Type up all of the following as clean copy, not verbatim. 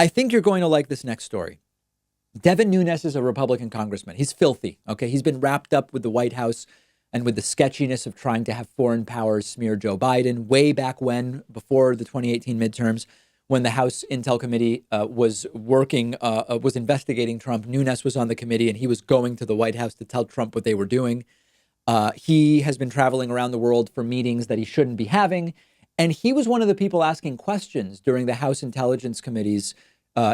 I think you're going to like this next story. Devin Nunes is a Republican congressman. He's filthy. OK, he's been wrapped up with the White House and with the sketchiness of trying to have foreign powers smear Joe Biden way back when, before the 2018 midterms, when the House Intel Committee was investigating Trump. Nunes was on the committee and he was going to the White House to tell Trump what they were doing. He has been traveling around the world for meetings that he shouldn't be having. And he was one of the people asking questions during the House Intelligence Committee's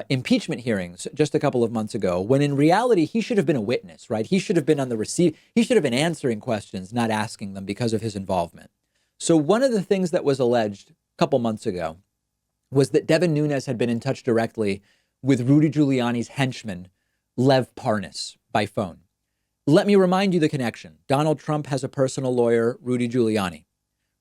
impeachment hearings just a couple of months ago, when in reality, he should have been a witness, right? He should have been on the receive. He should have been answering questions, not asking them because of his involvement. So one of the things that was alleged a couple months ago was that Devin Nunes had been in touch directly with Rudy Giuliani's henchman, Lev Parnas, by phone. Let me remind you the connection. Donald Trump has a personal lawyer, Rudy Giuliani.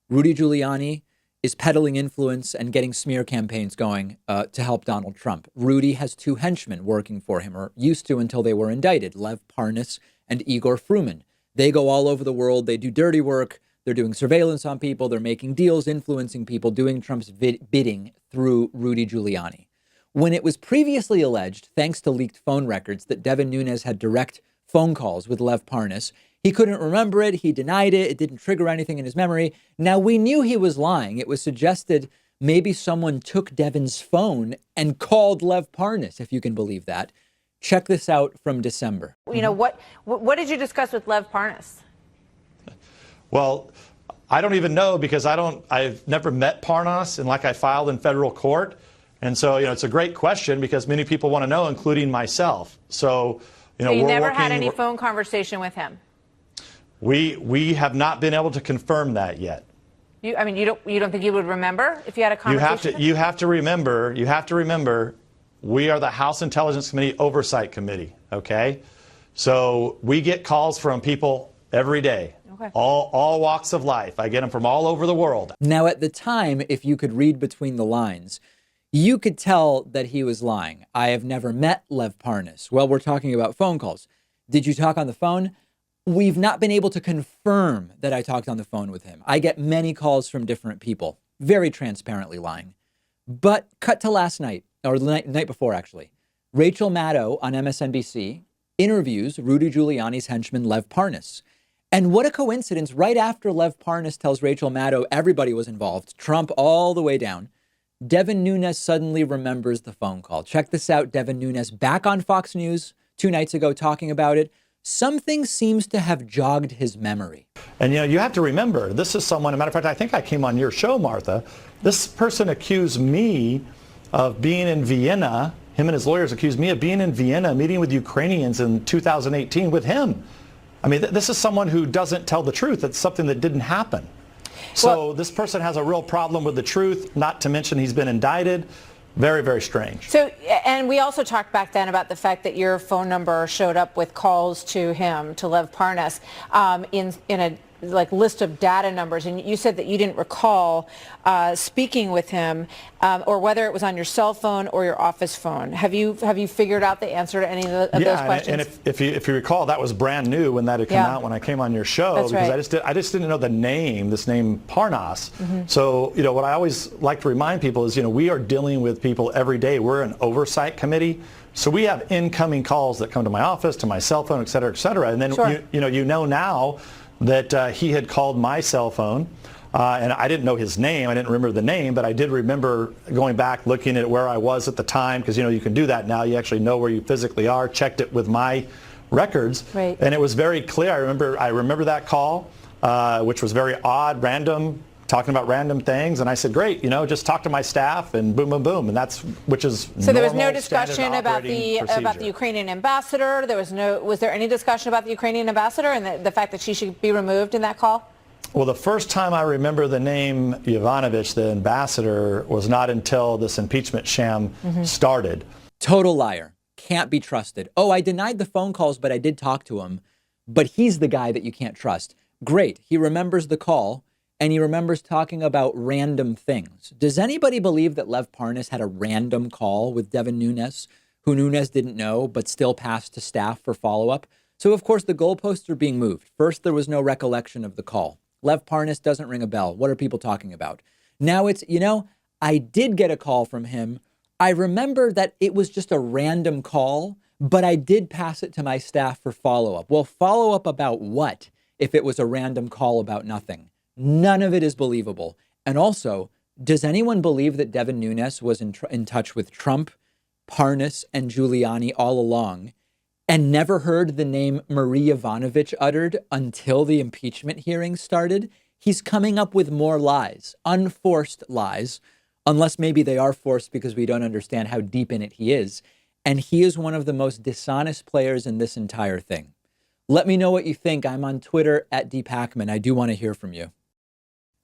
Rudy Giuliani is peddling influence and getting smear campaigns going to help Donald Trump. Rudy has two henchmen working for him, or used to until they were indicted, Lev Parnas and Igor Fruman. They go all over the world. They do dirty work. They're doing surveillance on people. They're making deals, influencing people, doing Trump's bidding through Rudy Giuliani. When it was previously alleged, thanks to leaked phone records, that Devin Nunes had direct phone calls with Lev Parnas, he couldn't remember it. He denied it. It didn't trigger anything in his memory. Now, we knew he was lying. It was suggested maybe someone took Devin's phone and called Lev Parnas, if you can believe that. Check this out from December. You know, what did you discuss with Lev Parnas? Well, I don't even know, because I've never met Parnas, and like I filed in federal court. And so, it's a great question because many people want to know, including myself. So, so you never had any phone conversation with him? We have not been able to confirm that yet. You don't think you would remember if you had a conversation? You have to remember, we are the House Intelligence Committee Oversight Committee, okay? So we get calls from people every day, okay. All walks of life. I get them from all over the world. Now, at the time, if you could read between the lines, you could tell that he was lying. I have never met Lev Parnas. Well, we're talking about phone calls. Did you talk on the phone? We've not been able to confirm that I talked on the phone with him. I get many calls from different people, very transparently lying. But cut to last night, or the night before, actually. Rachel Maddow on MSNBC interviews Rudy Giuliani's henchman, Lev Parnas. And what a coincidence, right after Lev Parnas tells Rachel Maddow everybody was involved, Trump all the way down, Devin Nunes suddenly remembers the phone call. Check this out. Devin Nunes back on Fox News 2 nights ago talking about it. Something seems to have jogged his memory. And, you have to remember, this is someone, as a matter of fact, I think I came on your show, Martha. This person accused me of being in Vienna. Him and his lawyers accused me of being in Vienna, meeting with Ukrainians in 2018 with him. I mean, this is someone who doesn't tell the truth. It's something that didn't happen. So this person has a real problem with the truth, not to mention he's been indicted. Very, very strange. So, and we also talked back then about the fact that your phone number showed up with calls to him, to Lev Parnas, in a list of data numbers, and you said that you didn't recall speaking with him, or whether it was on your cell phone or your office phone. Have you figured out the answer to any of those questions? And if you recall, that was brand new when that had come out when I came on your show. That's because right. I just didn't know the name, this name Parnas. Mm-hmm. So what I always like to remind people is we are dealing with people every day. We're an oversight committee. So we have incoming calls that come to my office, to my cell phone, et cetera, et cetera. And then sure. you know now that he had called my cell phone, and I didn't know his name. I didn't remember the name, but I did remember going back, looking at where I was at the time, because you can do that now. You actually know where you physically are. Checked it with my records, right. And it was very clear. I remember that call, which was very odd, random, talking about random things, and I said, great, just talk to my staff, and boom, boom, boom, and which is so there was no discussion about the Ukrainian ambassador. Was there any discussion about the Ukrainian ambassador and the fact that she should be removed in that call? Well, the first time I remember the name Yovanovitch, the ambassador, was not until this impeachment sham started. Total liar. Can't be trusted. Oh, I denied the phone calls, but I did talk to him. But he's the guy that you can't trust. Great. He remembers the call. And he remembers talking about random things. Does anybody believe that Lev Parnas had a random call with Devin Nunes, who Nunes didn't know, but still passed to staff for follow-up? So, of course, the goalposts are being moved. First, there was no recollection of the call. Lev Parnas doesn't ring a bell. What are people talking about? Now it's, I did get a call from him I remember that it was just a random call, but I did pass it to my staff for follow-up. Well, follow-up about what if it was a random call about nothing? None of it is believable. And also, does anyone believe that Devin Nunes was in touch with Trump, Parnas, and Giuliani all along and never heard the name Marie Yovanovitch uttered until the impeachment hearings started? He's coming up with more lies, unforced lies, unless maybe they are forced because we don't understand how deep in it he is. And he is one of the most dishonest players in this entire thing. Let me know what you think. I'm on Twitter at Pakman. I do want to hear from you.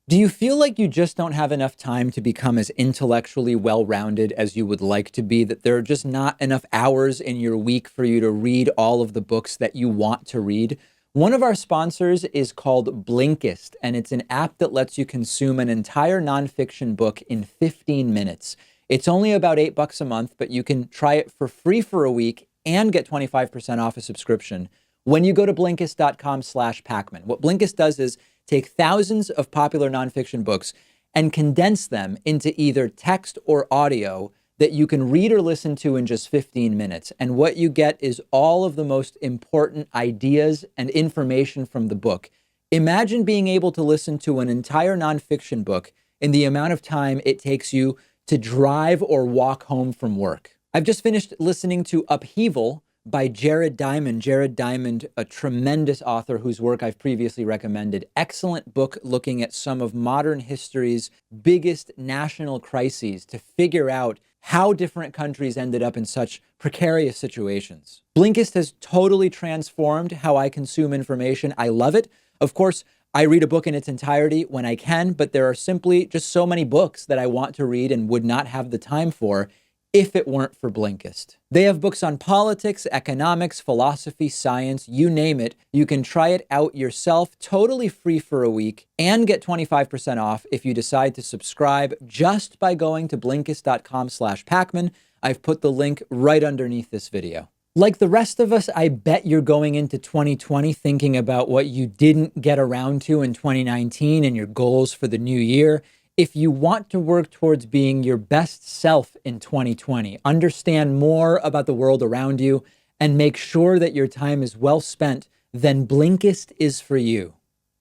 Do you feel like you just don't have enough time to become as intellectually well-rounded as you would like to be, that there are just not enough hours in your week for you to read all of the books that you want to read? One of our sponsors is called Blinkist, and it's an app that lets you consume an entire nonfiction book in 15 minutes. It's only about $8 a month, but you can try it for free for a week and get 25% off a subscription when you go to Blinkist.com/Pakman. What Blinkist does is take thousands of popular nonfiction books and condense them into either text or audio that you can read or listen to in just 15 minutes. And what you get is all of the most important ideas and information from the book. Imagine being able to listen to an entire nonfiction book in the amount of time it takes you to drive or walk home from work. I've just finished listening to Upheaval by Jared Diamond. Jared Diamond, a tremendous author whose work I've previously recommended. Excellent book looking at some of modern history's biggest national crises to figure out how different countries ended up in such precarious situations. Blinkist has totally transformed how I consume information. I love it. Of course, I read a book in its entirety when I can, but there are simply just so many books that I want to read and would not have the time for if it weren't for Blinkist. They have books on politics, economics, philosophy, science, you name it. You can try it out yourself, totally free for a week, and get 25% off if you decide to subscribe just by going to Blinkist.com/Pakman. I've put the link right underneath this video. Like the rest of us, I bet you're going into 2020 thinking about what you didn't get around to in 2019 and your goals for the new year. If you want to work towards being your best self in 2020, understand more about the world around you, and make sure that your time is well spent, then Blinkist is for you.